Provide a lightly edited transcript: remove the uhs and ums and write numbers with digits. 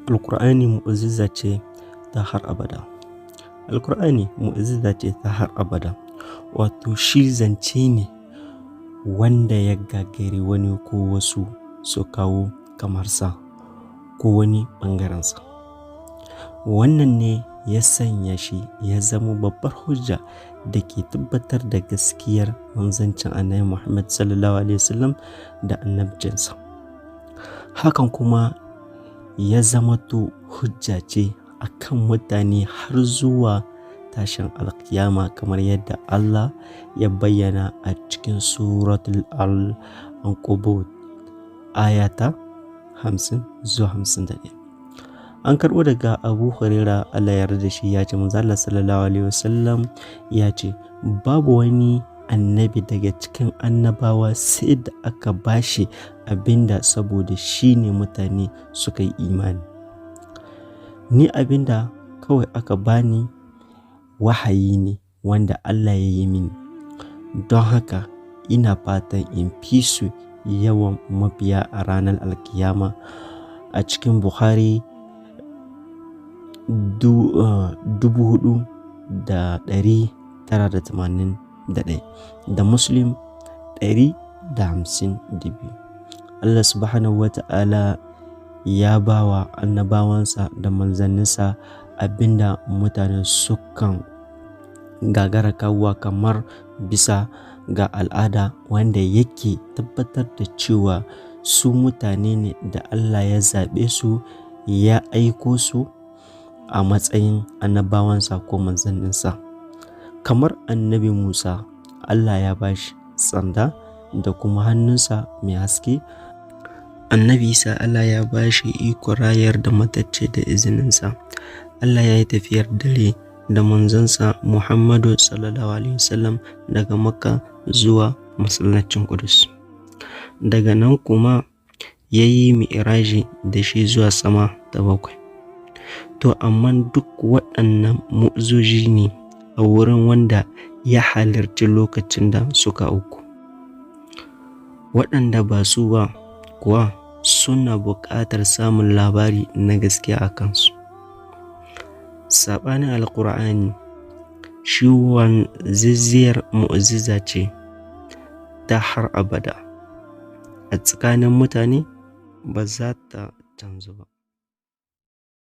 Alkur'ani mu'jiza ce ta har abada. Alkur'ani mu'jiza ce ta har abada. Wato shi zance ne wanda ya gagari wani ko wasu su kawo kamar sa ko wani ɓangarensa. Wannan ne ya sanya shi ya zama babbar hujja da ke tabbatar da gaskiyar manzancin Annabi Muhammad sallallahu alaihi wasallam da annabcinsa. Hakan kuma ya zama to hujja ce akan mutane har zuwa tashin alkiyama, kamar yadda Allah ya bayyana a cikin suratul Al-Ankabut ayata 50 zuwa 51. An karɓo daga Abu Hurairah Allah ya yarda da shi ya ce manzo Allah sallallahu alaihi wasallam ya ce babu wani annabi daga cikin annabawa sai da aka bashi abinda saboda shi ne mutane suka yi imani. Ni abinda kawai aka bani wahayi ne wanda Allah ya yi mini, don haka ina fatan in fi su yawan mabiya a ranar alkiyama. A cikin Bukhari 4981 da Muslim 152. Allah subhanahu wa ta'ala ya bawa annabawansa da manzanninsa abinda mutane sukan gagara kawuwa, kamar bisa ga al'ada, wanda yake tabbatar da cewa su mutane ne da Allah ya zaɓe su ya aiko su a matsayin annabawansa ko manzanninsa. Kamar annabi Musa, Allah ya bashi sanda da kuma hannunsa mai haske. Annabi Isa, Allah ya bashi iko rayar da matacce da izininsa. Allah ya yi tafiyar dare da manzansa Muhammadu sallallahu alaihi wasallam daga Makka zuwa masallacin Qudus. Daga nan kuma ya yi mi'raji da shi zuwa sama ta 7. To amma duk waɗannan mu'jizoji ne a wurin wanda ya halarci lokacin da suka auku. Waɗanda ba su ba kuwa suna buƙatar samun labari na gaskiya a kansu. Saɓanin Alkur'ani, shi wanzazziyar mu'jiza ce ta har abada a tsakanin mutane, ba za ta canzu ba.